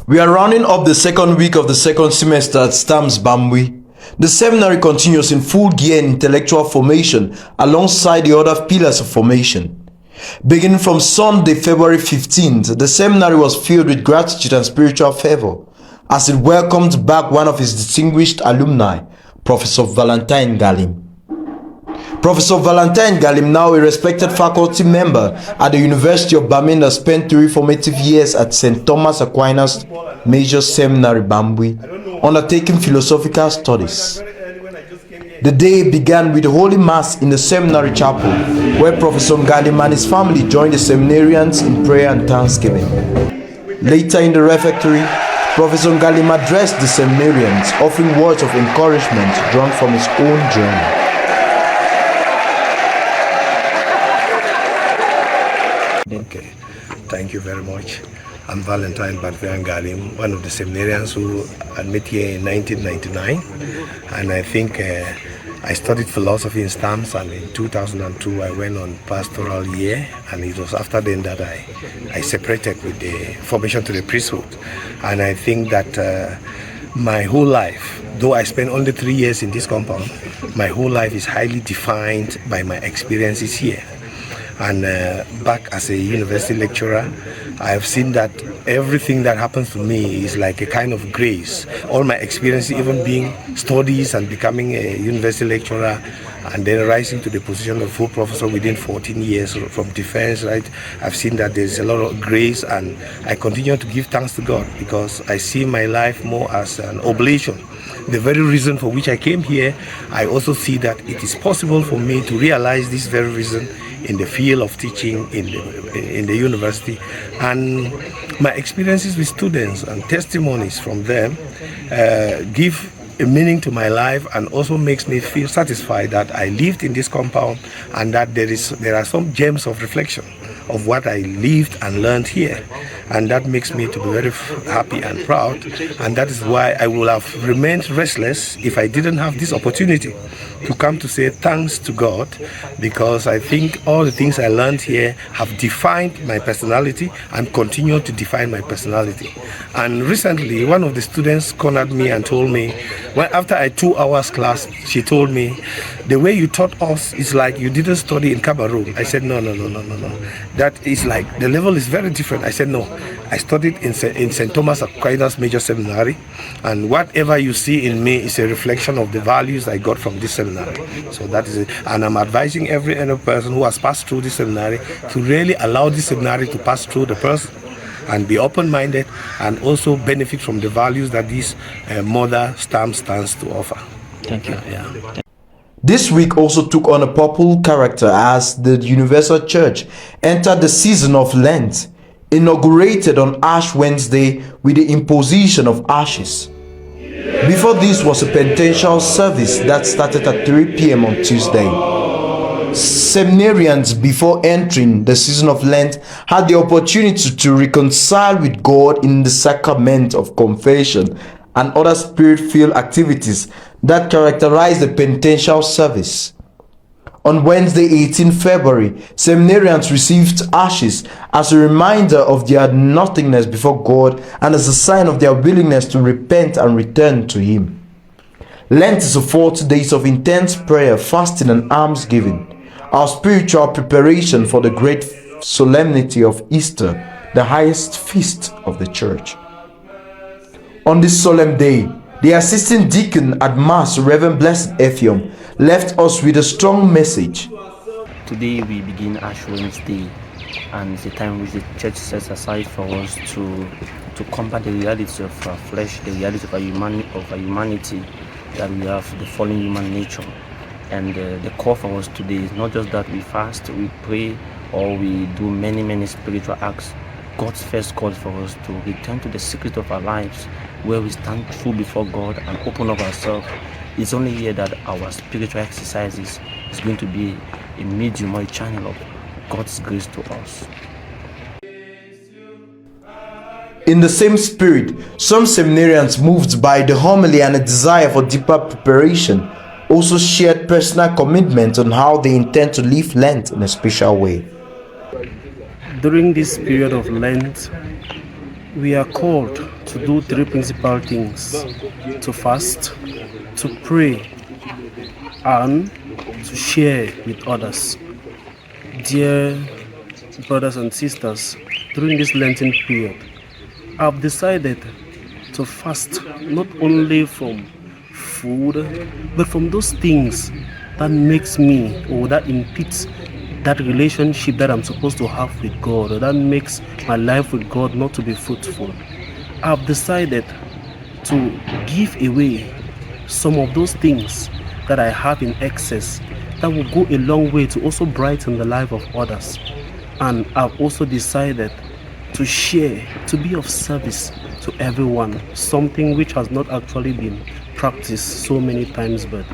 We are rounding up the second week of the second semester at STAMS Bambui. The seminary continues in full gear in intellectual formation alongside the other pillars of formation. Beginning from Sunday, February 15th, the seminary was filled with gratitude and spiritual fervor as it welcomed back one of its distinguished alumni, Professor Valentine Galim. Professor Valentine Galim, now a respected faculty member at the University of Bambui, spent 3 formative years at St. Thomas Aquinas Major Seminary, Bambui, undertaking philosophical studies. The day began with the Holy Mass in the seminary chapel, where Professor Galim and his family joined the seminarians in prayer and thanksgiving. Later in the refectory, Professor Galim addressed the seminarians, offering words of encouragement drawn from his own journey. Okay, thank you very much. I'm Valentine Galim, one of the seminarians who admit here in 1999, and I think I studied philosophy in STAMS, and in 2002 I went on pastoral year, and it was after then that I separated with the formation to the priesthood. And I think that my whole life, though I spent only 3 years in this compound, my whole life is highly defined by my experiences here. And back as a university lecturer, I have seen that everything that happens to me is like a kind of grace. All my experiences, even being studies and becoming a university lecturer, and then rising to the position of full professor within 14 years from defense, right? I've seen that there's a lot of grace, and I continue to give thanks to God because I see my life more as an oblation. The very reason for which I came here, I also see that it is possible for me to realize this very reason in the field of teaching in the university, and my experiences with students and testimonies from them give a meaning to my life, and also makes me feel satisfied that I lived in this compound, and that there are some gems of reflection of what I lived and learned here, and that makes me to be very happy and proud. And that is why I would have remained restless if I didn't have this opportunity to come to say thanks to God, because I think all the things I learned here have defined my personality and continue to define my personality. And recently, one of the students cornered me and told me, well, after a 2 hours class, she told me, the way you taught us is like you didn't study in Cameroon. I said, no. That is like, the level is very different. I said, no, I studied in St. Thomas Aquinas Major Seminary, and whatever you see in me is a reflection of the values I got from this seminary. So that is it. And I'm advising every other person who has passed through this seminary to really allow this seminary to pass through the person and be open-minded, and also benefit from the values that this mother STAMS stands to offer. Thank you. Yeah. This week also took on a purple character as the Universal Church entered the season of Lent, inaugurated on Ash Wednesday with the imposition of ashes. Before this was a penitential service that started at 3 p.m. on Tuesday. Seminarians, before entering the season of Lent, had the opportunity to reconcile with God in the sacrament of confession and other spirit-filled activities that characterize the penitential service. On Wednesday, 18 February, seminarians received ashes as a reminder of their nothingness before God and as a sign of their willingness to repent and return to Him. Lent is 40 days of intense prayer, fasting, and almsgiving, our spiritual preparation for the great solemnity of Easter, the highest feast of the Church. On this solemn day, the assistant deacon at Mass, Reverend Blessed Ephium, left us with a strong message. Today we begin Ash Wednesday, and it's a time which the Church sets aside for us to combat the reality of our flesh, the reality of our humanity, that we have the fallen human nature. And the call for us today is not just that we fast, we pray, or we do many spiritual acts. God's first call for us to return to the secret of our lives, where we stand true before God and open up ourselves. It's only here that our spiritual exercises is going to be a medium or a channel of God's grace to us. In the same spirit, some seminarians, moved by the homily and a desire for deeper preparation, also shared personal commitment on how they intend to live Lent in a special way. During this period of Lent, we are called to do three principal things: to fast, to pray, and to share with others. Dear brothers and sisters, during this Lenten period, I've decided to fast not only from food, but from those things that makes me, or that impedes that relationship that I'm supposed to have with God, or that makes my life with God not to be fruitful. I've decided to give away some of those things that I have in excess that will go a long way to also brighten the life of others. And I've also decided to share, to be of service to everyone, something which has not actually been practiced so many times, but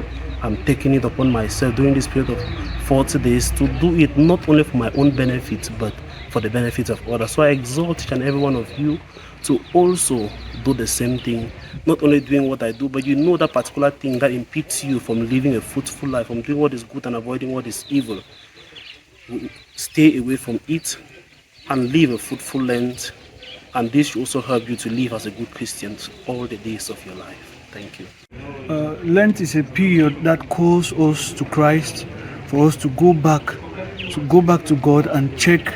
I'm taking it upon myself during this period of 40 days to do it not only for my own benefit, but for the benefit of others. So I exhort each and every one of you to also do the same thing, not only doing what I do, but you know that particular thing that impedes you from living a fruitful life, from doing what is good and avoiding what is evil. Stay away from it and live a fruitful Lent, and this should also help you to live as a good Christian all the days of your life. Thank you. Lent is a period that calls us to Christ, for us to go back to God and check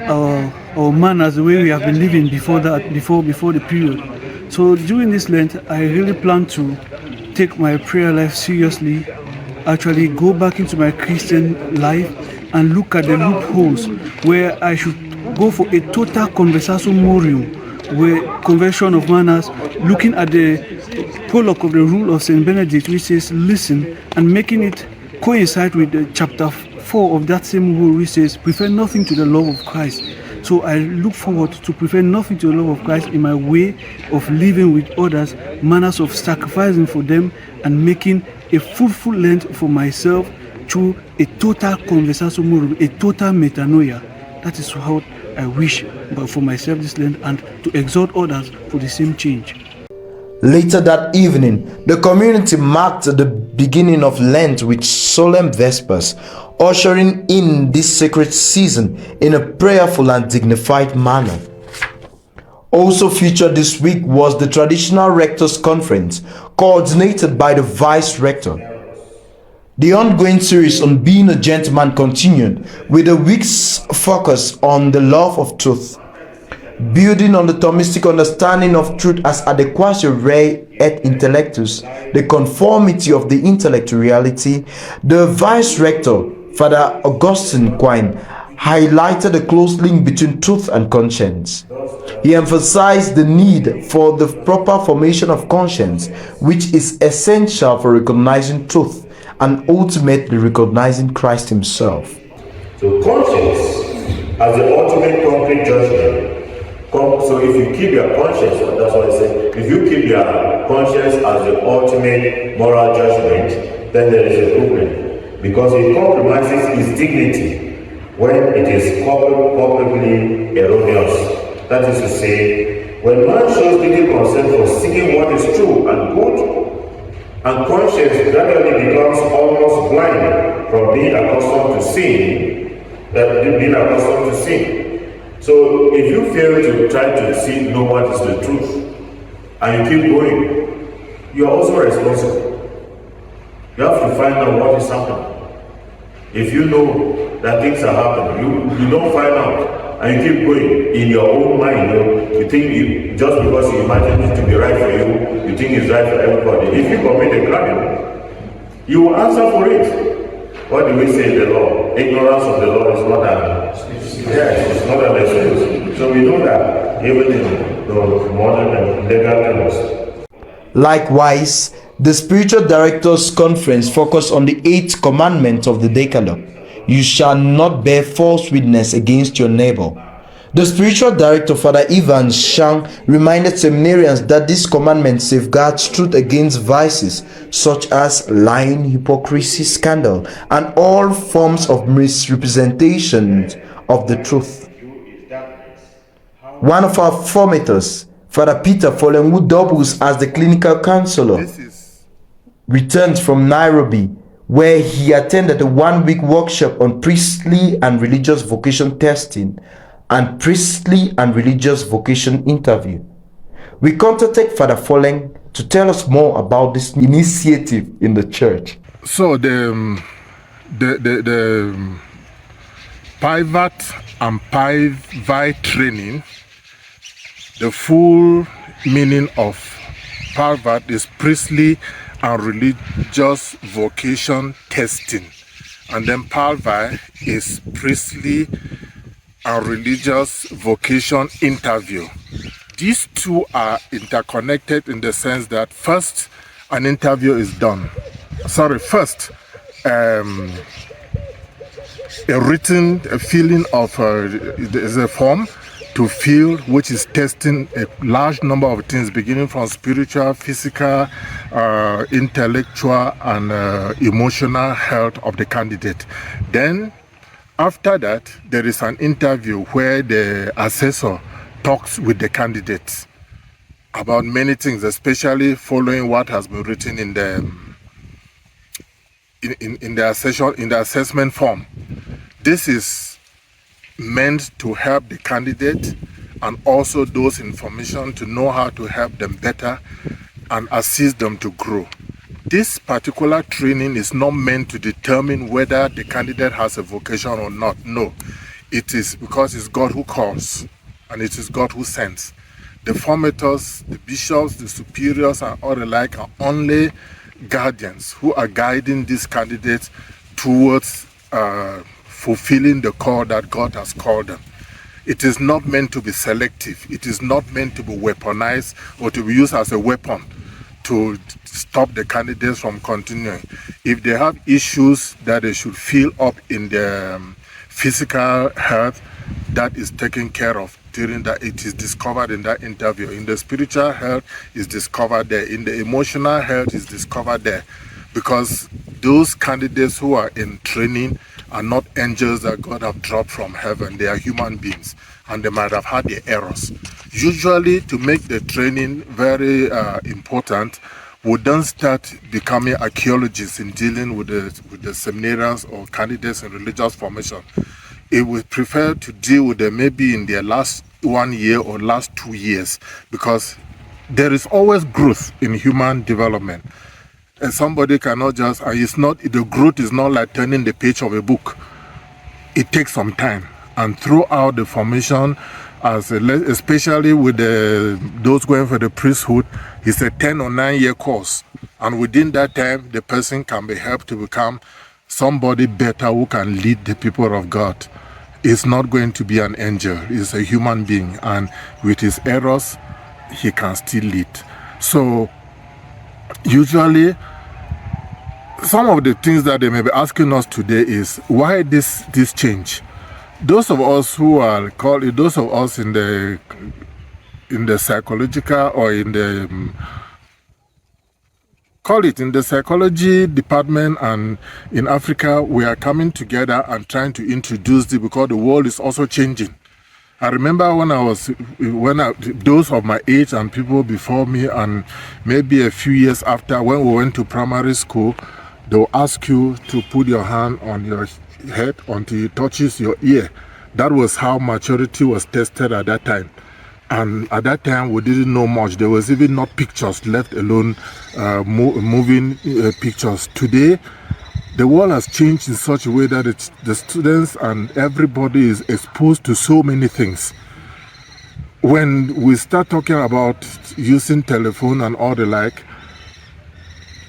our manners, the way we have been living before the period. So during this Lent, I really plan to take my prayer life seriously, actually go back into my Christian life and look at the loopholes where I should go for a total conversatio morium, where conversion of manners, looking at the prologue of the rule of Saint Benedict, which says listen, and making it coincide with the chapter 4 of that same rule, which says prefer nothing to the love of Christ. So I look forward to prefer nothing to the love of Christ in my way of living with others, manners of sacrificing for them, and making a fruitful Lent for myself through a total conversatio morium, a total metanoia. That is how I wish for myself this Lent, and to exhort others for the same change. Later that evening, the community marked the beginning of Lent with solemn vespers, ushering in this sacred season in a prayerful and dignified manner. Also featured this week was the traditional Rector's Conference, coordinated by the Vice Rector. The ongoing series on being a gentleman continued with a week's focus on the love of truth. Building on the Thomistic understanding of truth as adequatio rei et intellectus, the conformity of the intellect to reality, the Vice Rector, Father Augustine Quine, highlighted the close link between truth and conscience. He emphasized the need for the proper formation of conscience, which is essential for recognizing truth and ultimately recognizing Christ himself. So conscience as the ultimate concrete judgment. So if you keep your conscience, that's what I say, if you keep your conscience as the ultimate moral judgment, then there is a problem. Because it compromises its dignity when it is publicly erroneous. That is to say, when man shows little concern for seeking what is true and good, and conscience gradually becomes almost blind from being accustomed to sin, So if you fail to try to know what is the truth, and you keep going, you are also responsible. You have to find out what is happening. If you know that things are happening, you don't find out, and you keep going in your own mind. You think just because you imagine it to be right for you, you think it's right for everybody. If you commit a crime, you will answer for it. What do we say in the law? Ignorance of the law is not it's not an excuse. So we know that even in the modern and legal terms. Likewise, the Spiritual Directors Conference focused on the 8th commandment of the Decalogue: you shall not bear false witness against your neighbor. The spiritual director, Father Ivan Shang, reminded seminarians that this commandment safeguards truth against vices such as lying, hypocrisy, scandal, and all forms of misrepresentation of the truth. One of our formators, Father Peter Follen, who doubles as the clinical counselor, returned from Nairobi, where he attended a one-week workshop on priestly and religious vocation testing and priestly and religious vocation interview. We contacted Father Foleng to tell us more about this initiative in the church. So the pivot and pivot training, the full meaning of pivot is priestly and religious vocation testing, and then pivot is priestly and religious vocation interview. These two are interconnected in the sense that first an interview is done. First a written filling of there's a form to fill, which is testing a large number of things, beginning from spiritual, physical, intellectual, and emotional health of the candidate. Then after that, there is an interview where the assessor talks with the candidates about many things, especially following what has been written in the assessment form. This is meant to help the candidate and also those information to know how to help them better and assist them to grow. This particular training is not meant to determine whether the candidate has a vocation or not. No, it is because it's God who calls and it is God who sends. The formators, the bishops, the superiors, and all the like are only guardians who are guiding these candidates towards fulfilling the call that God has called them. It is not meant to be selective. It is not meant to be weaponized or to be used as a weapon to stop the candidates from continuing. If they have issues that they should fill up in their physical health, that is taken care of during that. It is discovered in that interview. In the spiritual health is discovered there. In the emotional health is discovered there. Because those candidates who are in training are not angels that God have dropped from heaven. They are human beings and they might have had their errors. Usually, to make the training very important, we don't start becoming archaeologists in dealing with the seminarians or candidates in religious formation. It would prefer to deal with them maybe in their last 1 year or last 2 years, because there is always growth in human development. And somebody cannot just, and it's not, the growth is not like turning the page of a book. It takes some time. And throughout the formation, especially with those going for the priesthood, it's a 10 or 9 year course. And within that time, the person can be helped to become somebody better who can lead the people of God. It's not going to be an angel. It's a human being. And with his errors, he can still lead. So, usually, some of the things that they may be asking us today is, why this change? Those of us who are called, those of us in the psychological or in the in the psychology department and in Africa, we are coming together and trying to introduce this because the world is also changing. I remember those of my age and people before me, and maybe a few years after, when we went to primary school, they'll ask you to put your hand on your head until it touches your ear. That was how maturity was tested at that time. And at that time, we didn't know much. There was even not pictures, let alone moving pictures. Today, the world has changed in such a way that the students and everybody is exposed to so many things. When we start talking about using telephone and all the like,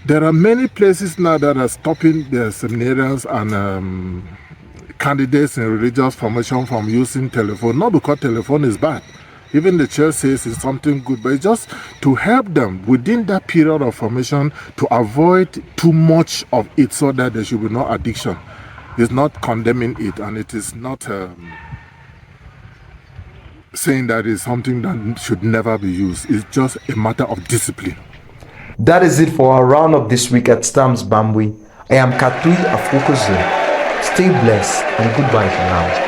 there are many places now that are stopping their seminarians and candidates in religious formation from using telephone. Not because telephone is bad. Even the church says it's something good, but it's just to help them within that period of formation to avoid too much of it so that there should be no addiction. It's not condemning it, and it is not saying that it's something that should never be used. It's just a matter of discipline. That is it for our roundup this week at STAMS Bambui. I am Katui Afukoze. Stay blessed and goodbye for now.